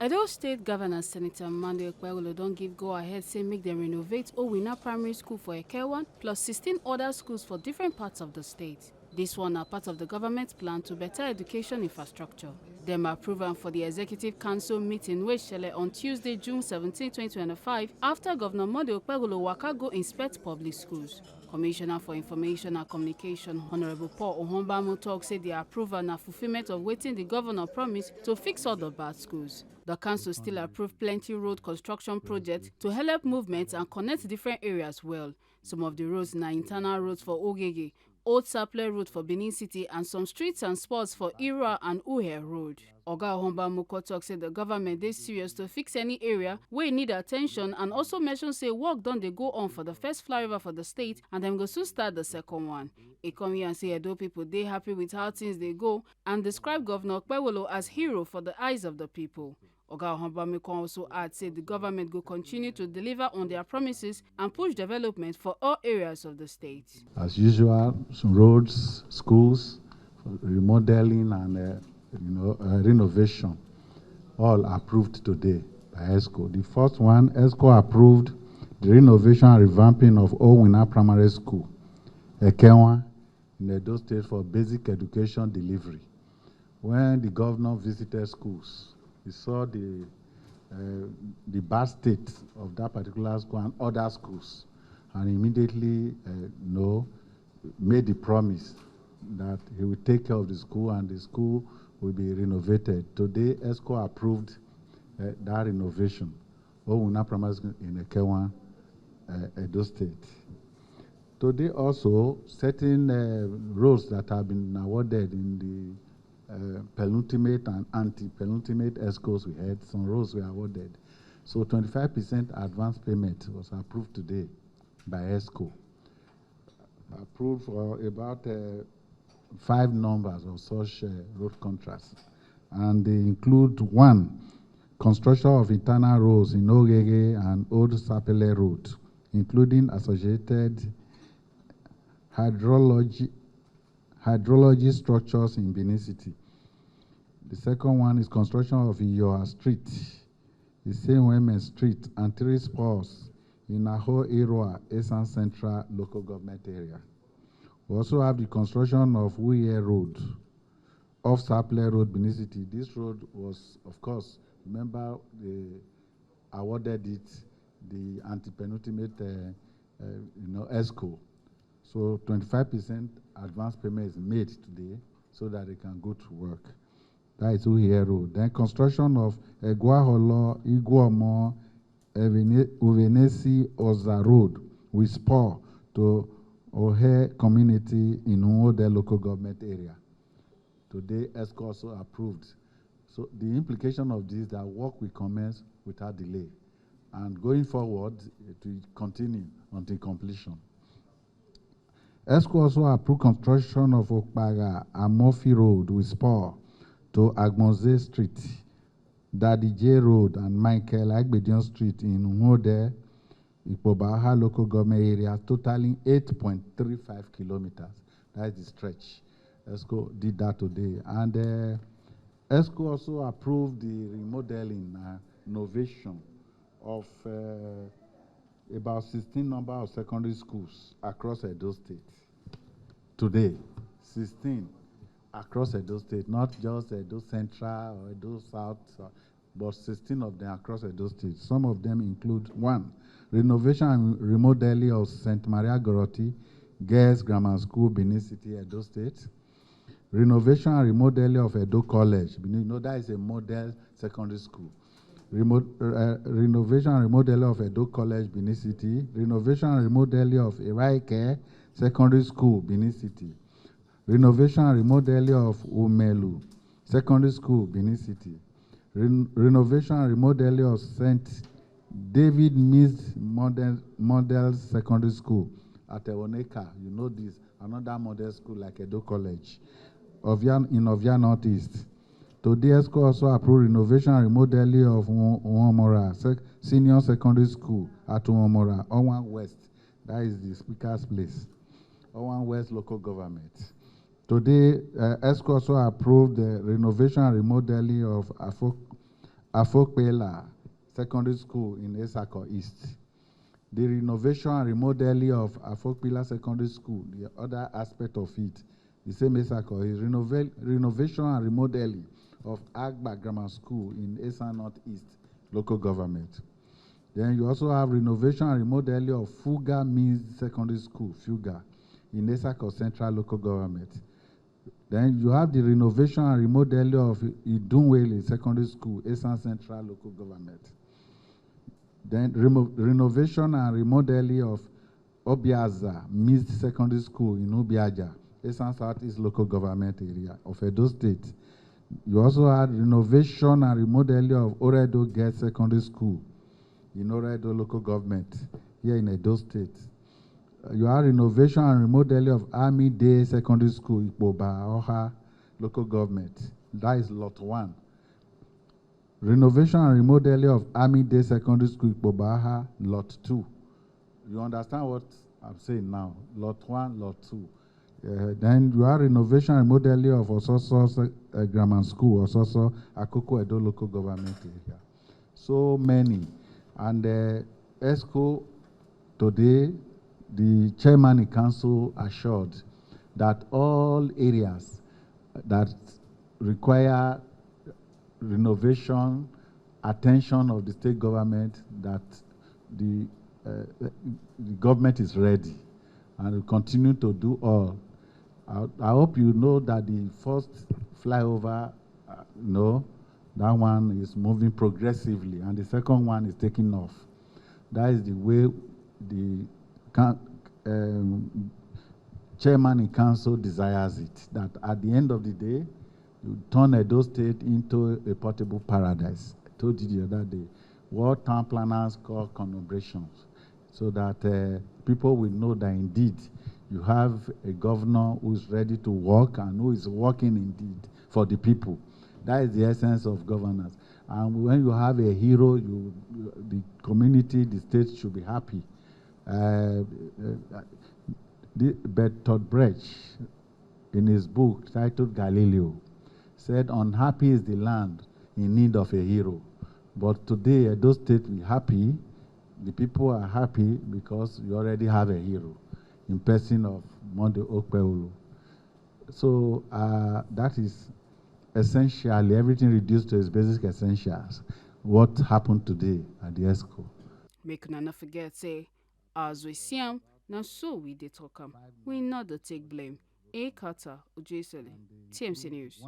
Edo State Governor Senator Mando Ekpegolo don't give go-ahead say make them renovate Owina Primary School for Ekewan plus 16 other schools for different parts of the state. This one are part of the government's plan to better education infrastructure. Them approve am for the Executive Council meeting wey shele on Tuesday, June 17, 2025 after Governor Mando Ekpegolo waka go inspect public schools. Commissioner for Information and Communication, Honorable Paul Ohonbamu talk say the approval na fulfillment of wetin the governor promised to fix all the bad schools. The council still approved plenty road construction projects to help movement and connect different areas well. Some of the roads na internal roads for Ogege, Old Sapele Road for Benin City, and some streets and spots for Ira and Uhe Road. Oga Ohonbamu talk say the government is serious to fix any area wey need attention, and also mention say work done dey go on for the first flyover for the state and dem go soon start the second one. E come here and say Edo people dey happy with how things dey go and describe Governor Ekpegolo as hero for the eyes of the people. Oga Ohonbamu also add say the government will continue to deliver on their promises and push development for all areas of the state. As usual, some roads, schools, remodeling and renovation, all approved today by ESCO. The first one, ESCO approved the renovation and revamping of Owina Primary School, Ekewan, in Edo State for basic education delivery. When the governor visited schools, he saw the bad state of that particular school and other schools, and immediately made the promise that he will take care of the school and the school will be renovated. Today, ESCO approved that renovation. Owina Primary School in Ekewan, Edo State. Today also, certain roads that have been awarded in the penultimate and anti-penultimate ESCOs we had, some roads were awarded. So 25% advance payment was approved today by ESCO. Approved for about 5 numbers of such road contracts. And they include 1, construction of internal roads in Ogege and Old Sapele Road, including associated hydrology structures in Benin City. The second one is construction of Iyoa Street, the same Women Street, and 3 spurs in Aho Irua, Esan Central Local Government Area. We also have the construction of Uye Road, off Sapele Road, Benin City. This road was, of course, remember they awarded it the anti-penultimate ESCO. So 25% advance payment is made today so that they can go to work. That is Uye Road. Then construction of Eguaholo, Iguomo, Uvenesi, Oza Road with spur to Ohe community in Uode local government area. Today, ESCO also approved. So the implication of this is that work will commence without delay. And going forward, it will continue until completion. ESCO also approved construction of Okpaga Amofi Road with spur to Agmonze Street, Daddy J Road, and Michael Agbedion Street in Uode, Ipobaha local government area, totaling 8.35 kilometers. That is the stretch. ESCO did that today. And ESCO also approved the remodeling innovation of about 16 number of secondary schools across Edo State. Today, 16 across Edo State, not just Edo Central or Edo South, but 16 of them across Edo State. Some of them include 1, renovation and remodeling of St. Maria Goroti Girls Grammar School, Benin City, Edo State. Renovation and remodeling of Edo College. You know that is a model secondary school. Renovation and remodeling of Edo College, Benin City. Renovation and remodeling of Iraike Secondary School, Benin City. Renovation and remodeling of Umelu Secondary School, Benin City. Renovation and remodeling of St. David Mills Model Secondary School at Ewoneka. You know this, another model school like Edo College in Ovia Northeast. Today, ESCO also approved renovation and remodeling of Uomora Senior Secondary School at Uomora, Owan West. That is the Speaker's place. Owan West Local Government. Today, ESCO also approved the renovation and remodeling of Afokpela Secondary School in Esako East. The renovation and remodeling of Afokpila Secondary School, the other aspect of it, the same Esako, is renovation and remodeling of Agba Grammar School in Esa North East local government. Then you also have renovation and remodeling of Fuga Means Secondary School, Fuga, in Esako Central local government. Then you have the renovation and remodeling of Idunwele Secondary School, Esa Central local government. Then renovation and remodeling of Obiaza Mixed Secondary School in Ubiaja, Eastern Southeast local government area of Edo State. You also had renovation and remodeling of Oredo Girls Secondary School in Oredo local government here in Edo State. You have renovation and remodeling of Army Day Secondary School, Ikpoba, Oha local government. That is Lot 1. Renovation and remodeling of Army Day Secondary School, Ikpobaha, Lot 2. You understand what I'm saying now? Lot 1, Lot 2. Then you have renovation and remodeling of Ososo Grammar School, Ososo Akoko Edo local government area. So many. And ESCO today, the chairman in council assured that all areas that require renovation, attention of the state government, that the government is ready and will continue to do all. I hope you know that the first flyover, that one is moving progressively, and the second one is taking off. That is the way the chairman in council desires it, that at the end of the day, you turn Edo State into a portable paradise. I told you the other day, what town planners call conurbations, so that people will know that indeed you have a governor who is ready to work and who is working indeed for the people. That is the essence of governance. And when you have a hero, the community, the state should be happy. Bertolt Brecht, in his book titled Galileo, said, "Unhappy is the land in need of a hero." But today, Edo State, we're happy. The people are happy because you already have a hero in person of Monde Okpeolo. So that is essentially everything reduced to its basic essentials. What happened today at the ESCO? Make una not forget, say, as we see am, na so we dey talk am. We not dey take blame. A Carter, Ojesele, TMC News.